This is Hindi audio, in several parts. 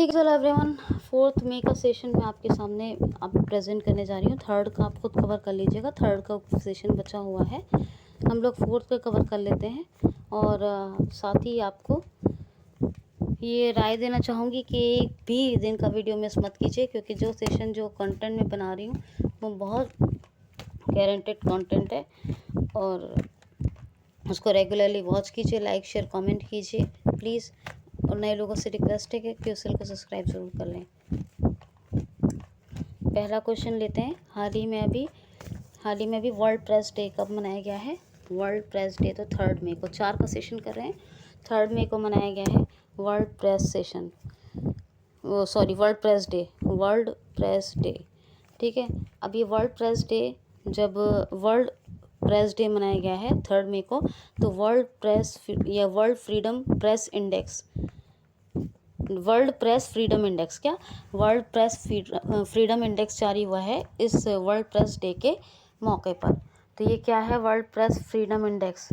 ठीक है, चलो एवरीवन, 4 मई का सेशन मैं आपके सामने अब प्रेजेंट करने जा रही हूँ। थर्ड का आप खुद कवर कर लीजिएगा, थर्ड का सेशन बचा हुआ है, हम लोग फोर्थ का कवर कर लेते हैं। और साथ ही आपको ये राय देना चाहूँगी कि एक भी दिन का वीडियो मिस मत कीजिए, क्योंकि जो सेशन जो कंटेंट मैं बना रही हूँ वो बहुत गारंटेड कंटेंट है। और उसको रेगुलरली वॉच कीजिए, लाइक शेयर कमेंट कीजिए प्लीज़। और नए लोगों से रिक्वेस्ट है कि क्यूएसएल को सब्सक्राइब ज़रूर कर लें। पहला क्वेश्चन लेते हैं। हाल ही में अभी वर्ल्ड प्रेस डे कब मनाया गया है? वर्ल्ड प्रेस डे तो 3 मई को, 4 का सेशन कर रहे हैं, 3 मई को मनाया गया है world press session, world press day. ठीक है, अब ये वर्ल्ड प्रेस डे, जब वर्ल्ड प्रेस डे मनाया गया है 3 मई को, तो world freedom press index, world press freedom index जारी हुआ है इस वर्ल्ड प्रेस डे के मौके पर। तो ये क्या है वर्ल्ड प्रेस फ्रीडम इंडेक्स?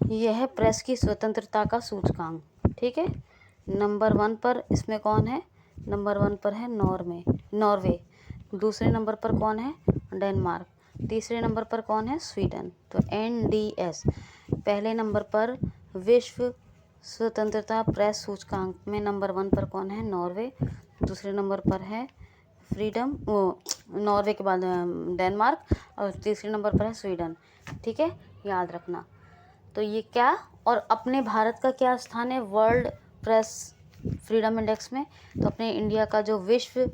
यह है प्रेस की स्वतंत्रता का सूचकांक। ठीक है, नंबर 1 पर इसमें कौन है? नंबर 1 पर है नॉर्वे। दूसरे नंबर पर कौन है? डेनमार्क। तीसरे नंबर पर कौन है? स्वीडन। तो NDS। पहले नंबर पर विश्व स्वतंत्रता प्रेस सूचकांक में नंबर 1 पर कौन है? नॉर्वे। दूसरे नंबर पर है नॉर्वे के बाद डेनमार्क, और तीसरे नंबर पर है स्वीडन। ठीक है, याद रखना। तो ये क्या, और अपने भारत का क्या स्थान है वर्ल्ड प्रेस फ्रीडम इंडेक्स में? तो अपने इंडिया का जो विश्व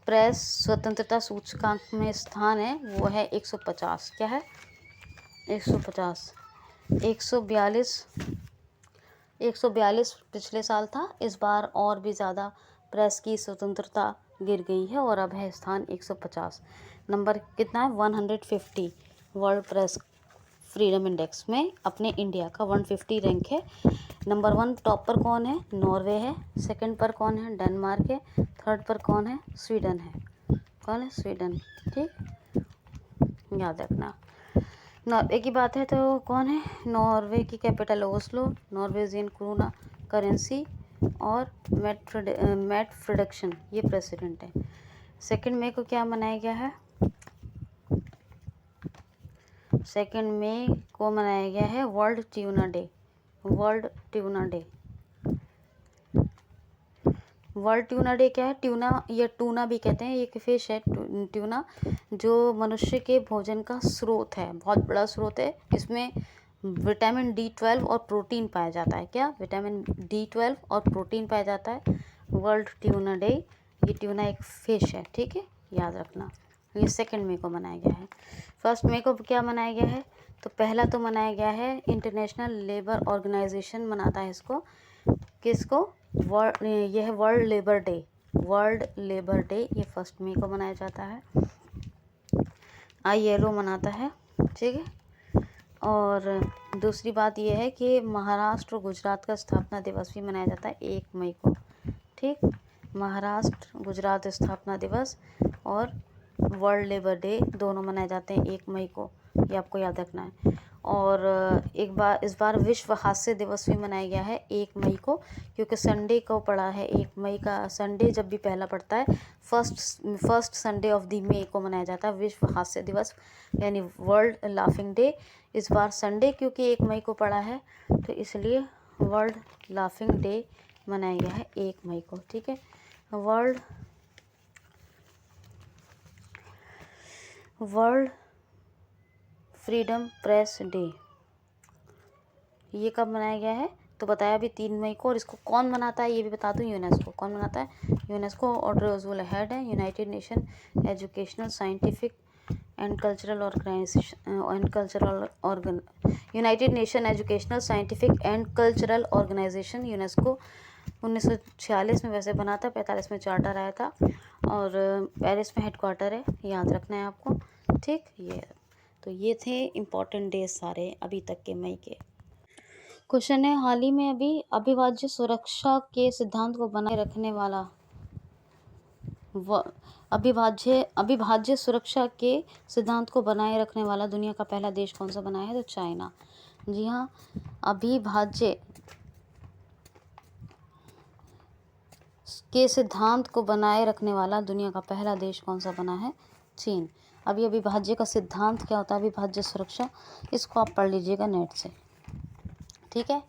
प्रेस स्वतंत्रता सूचकांक में स्थान है वो है 150। क्या है? 150। 142 पिछले साल था, इस बार और भी ज़्यादा प्रेस की स्वतंत्रता गिर गई है और अब है स्थान 150। नंबर कितना है? 150। वर्ल्ड प्रेस फ्रीडम इंडेक्स में अपने इंडिया का 150 रैंक है। नंबर 1 टॉप पर कौन है? नॉर्वे है। सेकंड पर कौन है? डेनमार्क है। थर्ड पर कौन है? स्वीडन है। कौन है? स्वीडन। ठीक, याद रखना। नॉर्वे की बात है तो कौन है? नॉर्वे की capital Oslo, Norwegian krona currency, और मैट फ्रेडक्शन ये प्रेसिडेंट है। 2 मई को क्या मनाया गया है? 2 मई को मनाया गया है world tuna day. World tuna day क्या है? ट्यूना या टूना भी कहते हैं, एक फिश है ट्यूना, जो मनुष्य के भोजन का स्रोत है, बहुत बड़ा स्रोत है। इसमें विटामिन D12 और प्रोटीन पाया जाता है। क्या? विटामिन D12 और प्रोटीन पाया जाता है। वर्ल्ड ट्यूना डे, ये ट्यूना एक फिश है। ठीक है, याद रखना। ये 2 मई को मनाया गया है। 1 मई को क्या मनाया गया है? तो पहला तो मनाया गया है इंटरनेशनल लेबर ऑर्गेनाइजेशन मनाता है इसको। किसको? यह है वर्ल्ड लेबर डे। ये 1 मई को मनाया जाता है। ILO मनाता है। ठीक है, और दूसरी बात यह है कि महाराष्ट्र और गुजरात का स्थापना दिवस भी मनाया जाता है 1 मई को। ठीक, महाराष्ट्र गुजरात स्थापना दिवस और वर्ल्ड लेबर डे दोनों मनाए जाते हैं 1 मई को, ये आपको याद रखना है। और इस बार विश्व हास्य दिवस भी मनाया गया है 1 मई को, क्योंकि संडे को पड़ा है 1 मई का। संडे जब भी पहला पड़ता है, first Sunday of the May को मनाया जाता है विश्व हास्य दिवस, यानी वर्ल्ड लाफिंग डे। इस बार संडे क्योंकि 1 मई को पड़ा है, तो इसलिए वर्ल्ड लाफिंग डे मनाया गया है 1 मई को। ठीक है, वर्ल्ड फ्रीडम प्रेस डे ये कब मनाया गया है? तो बताया भी 3 मई को। और इसको कौन मनाता है ये भी बता दूं, यूनेस्को। कौन मनाता है? यूनेस्को। और रोजवेल हेड है United Nation Educational Scientific and Cultural United Nation Educational Scientific and Cultural Organisation, UNESCO. 1946 में वैसे बना था, 45 में चार्टर आया था, और पेरिस में हेडक्वार्टर है, याद रखना है आपको। ठीक, ये थे इम्पोर्टेंट डेज सारे अभी तक के मई के। क्वेश्चन है, हाल ही में अविभाज्य सुरक्षा के सिद्धांत को बनाए रखने वाला अविभाज्य सुरक्षा के सिद्धांत को बनाए रखने वाला दुनिया का पहला देश कौन सा बना है? तो चाइना। जी हाँ, अविभाज्य के सिद्धांत को बनाए रखने वाला दुनिया का पहला देश कौन सा बना है? चीन। अभी अविभाज्य का सिद्धांत क्या होता है? अविभाज्य सुरक्षा। इसको आप पढ़ लीजिएगा नेट से, ठीक है,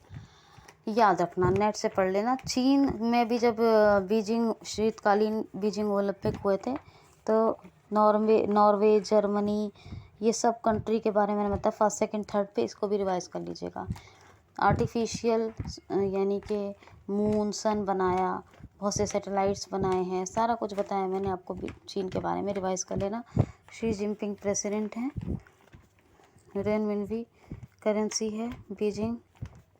याद रखना, नेट से पढ़ लेना। चीन में भी जब बीजिंग शीतकालीन बीजिंग ओलंपिक हुए थे तो नॉर्वे, जर्मनी, ये सब कंट्री के बारे में मैंने बताया फर्स्ट सेकंड थर्ड पे, इसको भी रिवाइज कर लीजिएगा। आर्टिफिशियल यानी कि मून सन बनाया, बहुत से सैटेलाइट्स बनाए हैं, सारा कुछ बताया मैंने आपको चीन के बारे में, रिवाइज कर लेना। शी जिनपिंग प्रेसिडेंट हैं, रेनमिनबी करेंसी है, बीजिंग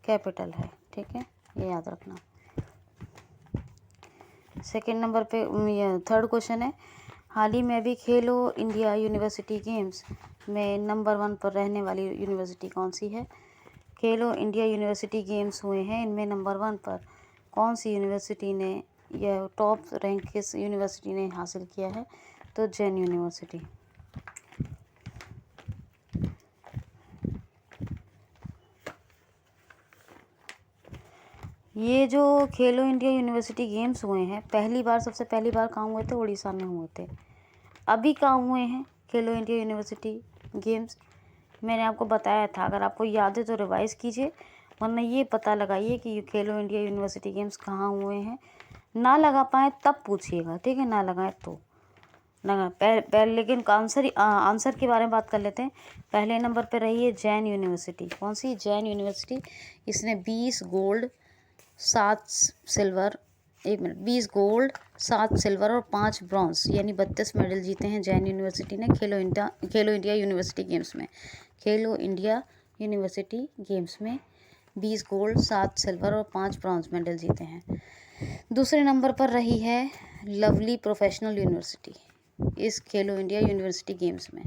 कैपिटल है, ठीक है, ये याद रखना। सेकंड नंबर पे थर्ड क्वेश्चन है, हाल ही में भी खेलो इंडिया यूनिवर्सिटी गेम्स में नंबर 1 पर रहने वाली यूनिवर्सिटी कौन सी है? खेलो इंडिया यूनिवर्सिटी गेम्स हुए हैं, इनमें नंबर 1 पर कौन सी यूनिवर्सिटी ने, यह टॉप रैंक किस यूनिवर्सिटी ने हासिल किया है? तो जैन यूनिवर्सिटी। ये जो खेलो इंडिया यूनिवर्सिटी गेम्स हुए हैं, सबसे पहली बार कहाँ हुए थे? उड़ीसा में हुए थे। अभी कहाँ हुए हैं खेलो इंडिया यूनिवर्सिटी गेम्स? मैंने आपको बताया था, अगर आपको याद है तो रिवाइज कीजिए, वरना ये पता लगाइए कि खेलो इंडिया यूनिवर्सिटी गेम्स कहाँ हुए हैं। ना लगा पाए तब पूछिएगा, ठीक है, ना लगाए तो लगा पहले, लेकिन आंसर के बारे में बात कर लेते हैं। पहले नंबर पर रही है जैन यूनिवर्सिटी। कौन सी? जैन यूनिवर्सिटी। इसने 20 गोल्ड 7 सिल्वर 20 गोल्ड 7 सिल्वर और 5 ब्रॉन्ज यानी 32 मेडल जीते हैं जैन यूनिवर्सिटी ने खेलो इंडिया यूनिवर्सिटी गेम्स में। खेलो इंडिया यूनिवर्सिटी गेम्स में 20 गोल्ड 7 सिल्वर और 5 ब्रॉन्ज मेडल जीते हैं। दूसरे नंबर पर रही है लवली प्रोफेशनल यूनिवर्सिटी इस खेलो इंडिया यूनिवर्सिटी गेम्स में।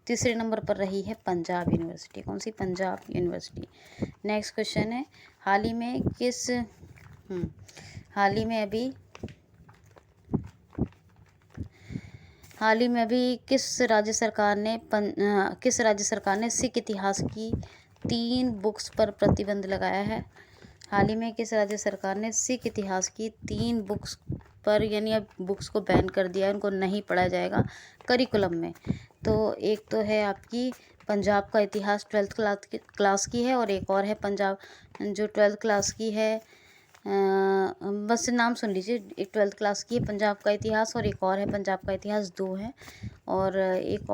तीसरे नंबर पर रही है पंजाब यूनिवर्सिटी। कौन सी? पंजाब यूनिवर्सिटी। नेक्स्ट क्वेश्चन है, हाल ही में अभी किस राज्य सरकार ने सिख इतिहास की 3 बुक्स पर प्रतिबंध लगाया है? हाल ही में किस राज्य सरकार ने सिख इतिहास की 3 बुक्स पर, यानी अब बुक्स को बैन कर दिया है, उनको नहीं पढ़ा जाएगा करिकुलम में। तो एक तो है आपकी पंजाब का इतिहास 12th क्लास की है, और एक और है पंजाब जो 12th क्लास की है, बस नाम सुन लीजिए, एक 12th क्लास की है पंजाब का इतिहास, और एक और है पंजाब का इतिहास, 2 है, और एक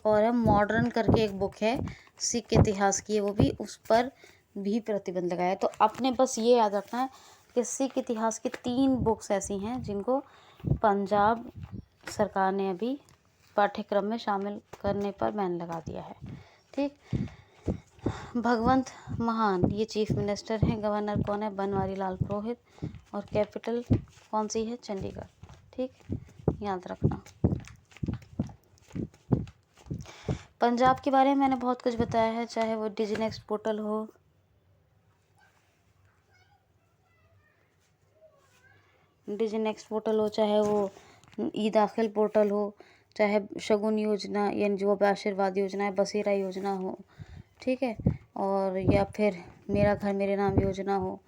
और है मॉडर्न करके एक बुक है सिख इतिहास की है, वो भी, उस पर भी प्रतिबंध लगाया है। तो आपने बस ये याद रखना है कि सिख इतिहास की 3 बुक्स ऐसी हैं जिनको पंजाब सरकार ने अभी पाठ्यक्रम में शामिल करने पर बैन लगा दिया है, ठीक। भगवंत मान ये चीफ मिनिस्टर हैं। गवर्नर कौन है? बनवारी लाल पुरोहित। और कैपिटल कौन सी है? चंडीगढ़, ठीक, याद रखना। पंजाब के बारे में मैंने बहुत कुछ बताया है, चाहे वो डिजिनेक्स्ट पोर्टल हो, चाहे वो ई दाखिल पोर्टल हो, चाहे शगुन योजना यानी जो आशीर्वाद योजना है, बसेरा योजना हो, ठीक है, और या फिर मेरा घर मेरे नाम योजना हो,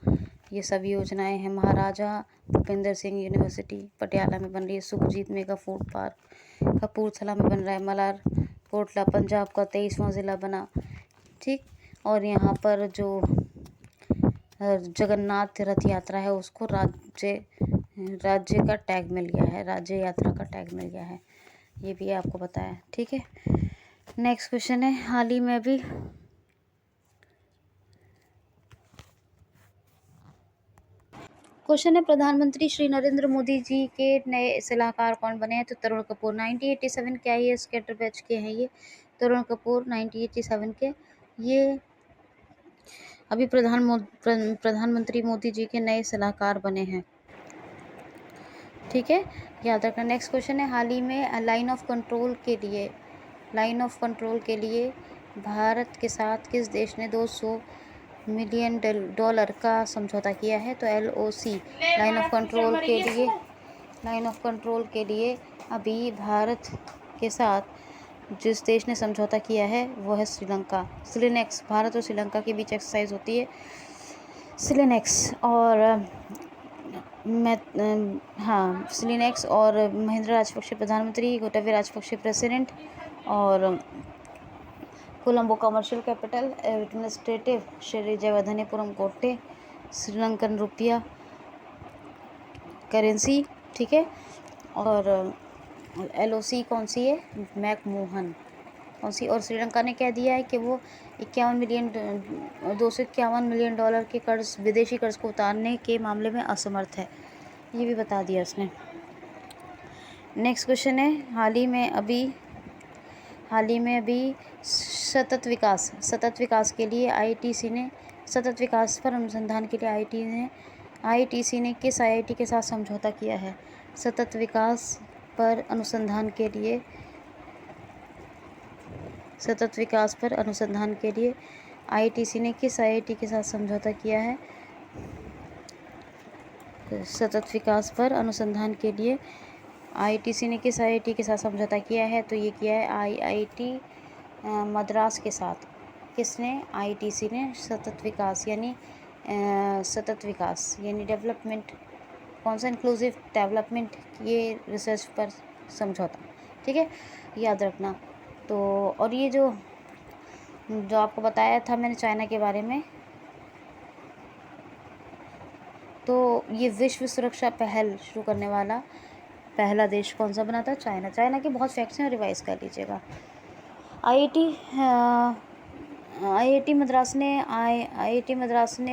ये सभी योजनाएं हैं। महाराजा भूपेंद्र सिंह यूनिवर्सिटी पटियाला में बन रही है। Sukhjit mega food park Kapurthala में बन रहा है। मलार कोटला पंजाब का 23वां ज़िला बना, ठीक। और यहाँ पर जो जगन्नाथ रथ यात्रा है उसको राज्य का टैग मिल गया है, राज्य यात्रा का टैग मिल गया है, ये भी आपको बताया, ठीक है। नेक्स्ट क्वेश्चन है, हाल ही में भी क्वेश्चन है, प्रधानमंत्री श्री नरेंद्र मोदी जी के नए सलाहकार कौन बने हैं? तो तरुण कपूर। 1987 क्या ये स्केटर बैच के हैं? ये तरुण कपूर 1987 के ये अभी प्रधानमंत्री मोदी जी के नए सलाहकार बने हैं, ठीक है, याद रखना। नेक्स्ट क्वेश्चन है, हाल ही में लाइन ऑफ कंट्रोल के लिए भारत के साथ किस देश ने $200 मिलियन का समझौता किया है? तो LOC लाइन ऑफ कंट्रोल के लिए अभी भारत के साथ जिस देश ने समझौता किया है वो है श्रीलंका। SLINEX भारत और श्रीलंका के बीच एक्सरसाइज होती है। सिलेनेक्स और सिलिनेक्स और महिंद्रा राजपक्षे प्रधानमंत्री, गोटाबये राजपक्षे प्रेसिडेंट, और Colombo commercial capital, administrative Sri Jayawardenepura Kotte, Sri Lankan रुपया करेंसी, ठीक है। और LOC कौन सी है, मैकमोहन कौन सी। और श्रीलंका ने क्या दिया है कि वो $251 मिलियन के कर्ज, विदेशी कर्ज को उतारने के मामले में असमर्थ है, ये भी बता दिया उसने। नेक्स्ट क्वेश्चन है, हाल ही में अभी सतत विकास के लिए IITC ने, सतत विकास पर अनुसंधान के लिए IITC ने किस IIT के साथ समझौता किया है। सतत विकास पर अनुसंधान के लिए IITC ने किस IIT के साथ समझौता किया है। सतत विकास पर अनुसंधान के लिए IITC ने किस IIT के साथ समझौता किया है, तो ये किया है IIT मद्रास के साथ। किसने, IITC ने सतत विकास यानी डेवलपमेंट, कौन सा, इंक्लूसिव डेवलपमेंट, ये रिसर्च पर समझौता, ठीक है, याद रखना। तो और ये जो आपको बताया था मैंने चाइना के बारे में, तो ये विश्व सुरक्षा पहल शुरू करने वाला पहला देश कौन सा बना था, चाइना के बहुत फैक्ट्स हैं, रिवाइज कर लीजिएगा। IIT मद्रास ने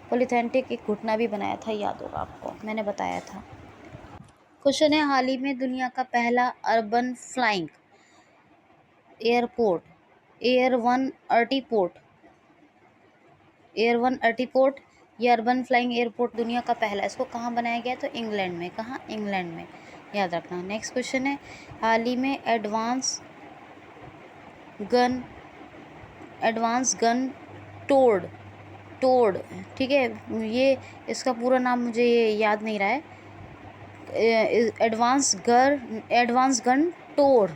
पॉलीथेंटिक एक घुटना भी बनाया था, याद होगा आपको, मैंने बताया था। क्वेश्चन है, हाल ही में दुनिया का पहला urban flying airport air one अर्टिपोर्ट या अर्बन फ्लाइंग एयरपोर्ट दुनिया का पहला, इसको कहाँ बनाया गया, तो इंग्लैंड में। कहाँ, इंग्लैंड में, याद रखना। नेक्स्ट क्वेश्चन है, हाल ही में एडवांस गन टोड, ठीक है, ये इसका पूरा नाम मुझे ये याद नहीं रहा है, एडवांस गन टोर,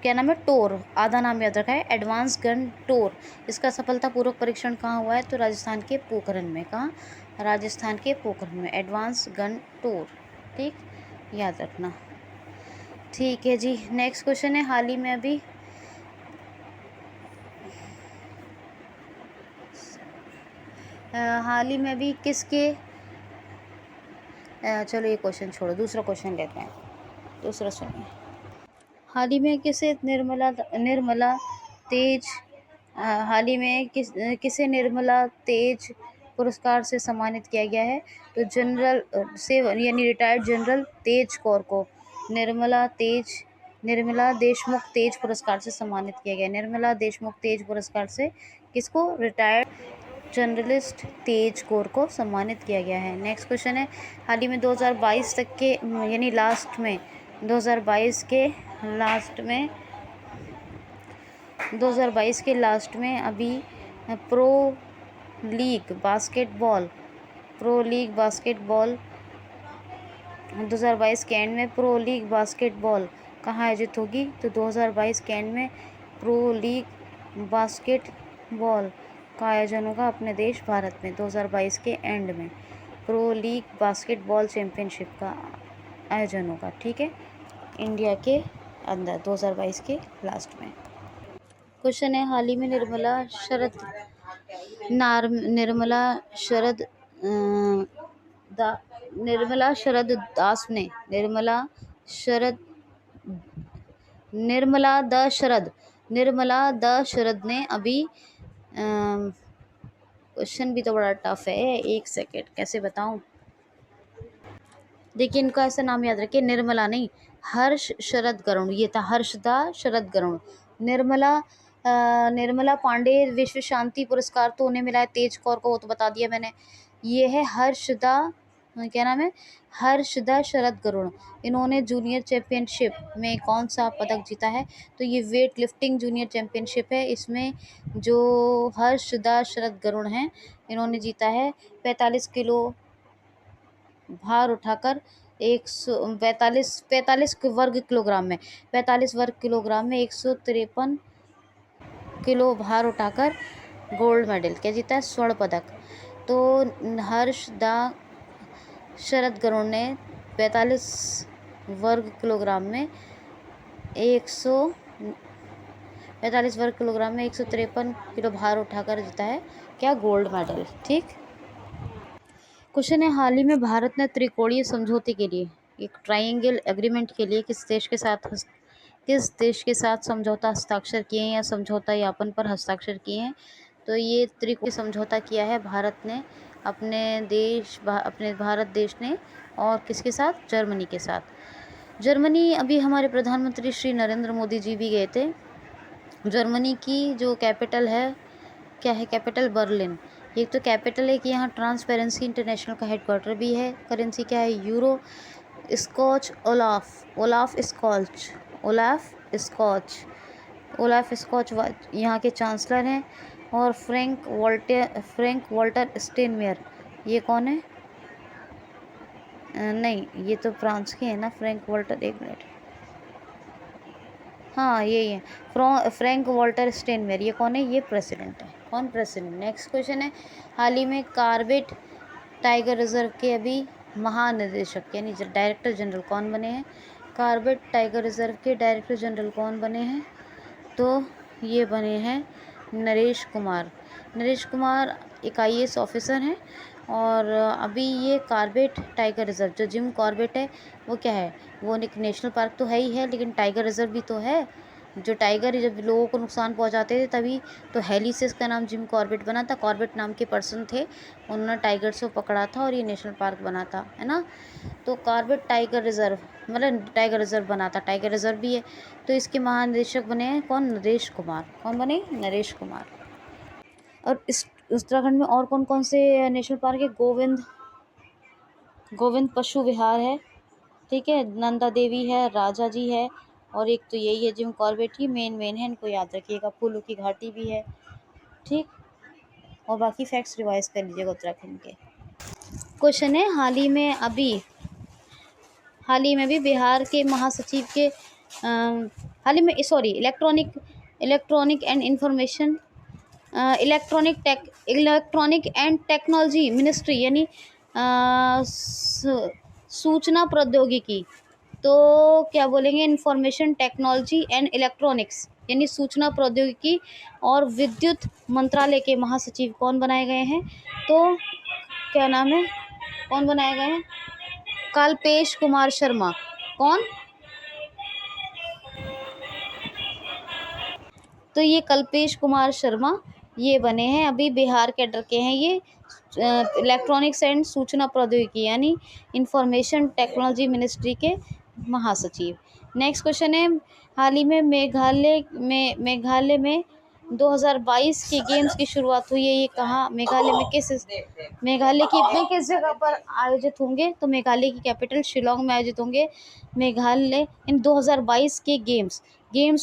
क्या नाम है, टोर, आधा नाम याद रखा है, एडवांस गन टोर। इसका सफलतापूर्वक परीक्षण कहाँ हुआ है, तो राजस्थान के पोखरण में। कहाँ, राजस्थान के पोखरण में, एडवांस गन टोर, ठीक, याद रखना, ठीक है जी। नेक्स्ट क्वेश्चन है, हाल ही में अभी किसके, चलो ये क्वेश्चन छोड़ो, दूसरा क्वेश्चन लेते हैं, दूसरा सुनिए। हाल ही में किसे निर्मला तेज पुरस्कार से सम्मानित किया गया है, तो जनरल से यानी रिटायर्ड जनरल तेज कौर को निर्मला देशमुख तेज पुरस्कार से सम्मानित किया गया। निर्मला देशमुख तेज पुरस्कार से किसको, रिटायर्ड जर्नलिस्ट तेज कौर को सम्मानित किया गया है। नेक्स्ट क्वेश्चन है, हाल ही में 2022 तक के यानी 2022 के लास्ट में अभी प्रो लीग बास्केटबॉल 2022 के एंड में प्रो लीग बास्केटबॉल कहाँ आयोजित होगी, तो 2022 के एंड में प्रो लीग बास्केटबॉल का आयोजन होगा अपने देश भारत में। 2022 के एंड में प्रो लीग बास्केटबॉल चैंपियनशिप का आयोजन होगा, ठीक है, इंडिया के अंदर 2022 के लास्ट में। क्वेश्चन है, हाल ही में निर्मला द शरद ने अभी, क्वेश्चन भी तो बड़ा टफ है, एक सेकेंड कैसे बताऊं, देखिए इनका ऐसा नाम याद रखिए, निर्मला नहीं, हर्ष शरद गरुड़, ये था हर्षदा शरद गरुड़। निर्मला पांडे विश्व शांति पुरस्कार तो उन्हें मिला है, तेज कौर को, वो तो बता दिया मैंने। ये है हर्षदा, क्या नाम है, हर्षदा शरद गरुड़। इन्होंने जूनियर चैंपियनशिप में कौन सा पदक जीता है, तो ये वेट लिफ्टिंग जूनियर चैंपियनशिप है, इसमें जो हर्षदा शरद गरुड़ हैं इन्होंने जीता है 45 किलो भार उठाकर 45 वर्ग किलोग्राम में 153 किलो भार उठाकर गोल्ड मेडल, क्या जीता है, स्वर्ण पदक। तो हर्ष दा शरद गरुड़ ने 45 वर्ग किलोग्राम में 153 किलो भार उठाकर जीता है क्या, गोल्ड मेडल। ठीक, क्वेश्चन है, हाल ही में भारत ने त्रिकोणीय समझौते के लिए, एक ट्रायंगल एग्रीमेंट के लिए किस देश के साथ समझौता हस्ताक्षर किए हैं या समझौता ज्ञापन पर हस्ताक्षर किए हैं। तो ये त्रिकोणीय समझौता किया है भारत ने अपने भारत देश ने, और किसके साथ, जर्मनी के साथ। जर्मनी, अभी हमारे प्रधानमंत्री श्री नरेंद्र मोदी जी भी गए थे। जर्मनी की जो कैपिटल है, क्या है कैपिटल, बर्लिन। एक तो कैपिटल है कि यहाँ ट्रांसपेरेंसी इंटरनेशनल का हेडक्वार्टर भी है। करेंसी क्या है, यूरो। स्कॉच ओलाफ स्कॉच यहाँ के चांसलर हैं। और फ्रैंक वॉल्टर स्टेनमेयर, ये कौन है, नहीं ये तो फ्रांस के हैं ना, फ्रैंक वॉल्टर, एक मिनट, हाँ यही है, फ्रैंक वॉल्टर स्टेनमेयर, ये कौन है, ये प्रेसिडेंट है। कौन, प्रेसिडेंट। नेक्स्ट क्वेश्चन है, हाल ही में कॉर्बेट टाइगर रिजर्व के अभी महानिदेशक यानी डायरेक्टर जनरल कौन बने हैं। कॉर्बेट टाइगर रिजर्व के डायरेक्टर जनरल कौन बने हैं, तो ये बने हैं नरेश कुमार एक IAS ऑफिसर हैं। और अभी ये कॉर्बेट टाइगर रिजर्व, जो जिम कॉर्बेट है वो क्या है, वो एक नेशनल पार्क तो है ही है, लेकिन टाइगर रिजर्व भी तो है। जो टाइगर जब लोगों को नुकसान पहुंचाते थे तभी तो हेली से इसका नाम जिम कॉर्बेट बना था। कॉर्बेट नाम के पर्सन थे, उन्होंने टाइगर से पकड़ा था और ये नेशनल पार्क बना था, है ना। तो कॉर्बेट टाइगर रिजर्व मतलब टाइगर रिजर्व बना था, टाइगर रिजर्व भी है। तो इसके महानिदेशक बने हैं कौन, नरेश कुमार। कौन बने, नरेश कुमार। और इस उत्तराखंड में और कौन कौन से नेशनल पार्क है, गोविंद पशु विहार है, ठीक है, नंदा देवी है, राजा जी है, और एक तो यही है जिम कॉर्बेट ही मेन है, इनको याद रखिएगा। फूलों की घाटी भी है, ठीक। और बाकी फैक्ट्स रिवाइज कर लीजिएगा उत्तराखंड के। क्वेश्चन है, हाल ही में भी बिहार के महासचिव के इलेक्ट्रॉनिक एंड टेक्नोलॉजी मिनिस्ट्री यानी सूचना प्रौद्योगिकी, तो क्या बोलेंगे, इंफॉर्मेशन टेक्नोलॉजी एंड इलेक्ट्रॉनिक्स यानी सूचना प्रौद्योगिकी और विद्युत मंत्रालय के महासचिव कौन बनाए गए हैं, तो क्या नाम है, कौन बनाए गए हैं, कल्पेश कुमार शर्मा। कौन, तो ये कल्पेश कुमार शर्मा ये बने हैं, अभी बिहार कैडर के हैं ये, इलेक्ट्रॉनिक्स एंड सूचना प्रौद्योगिकी यानी इंफॉर्मेशन टेक्नोलॉजी मिनिस्ट्री के महासचिव। नेक्स्ट क्वेश्चन है, हाल ही में मेघालय में 2022 के गेम्स की शुरुआत हुई है, ये कहाँ, मेघालय की किस जगह पर आयोजित होंगे, तो मेघालय की कैपिटल शिलोंग में आयोजित होंगे। मेघालय इन 2022 के गेम्स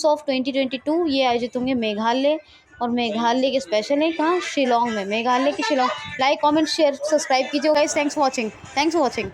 ऑफ 2022 ये आयोजित होंगे मेघालय, और मेघालय के स्पेशल है कहाँ, शिलोंग में, मेघालय की Shillong. Like comment share subscribe कीजिए गाइस, थैंक्स फॉर वॉचिंग।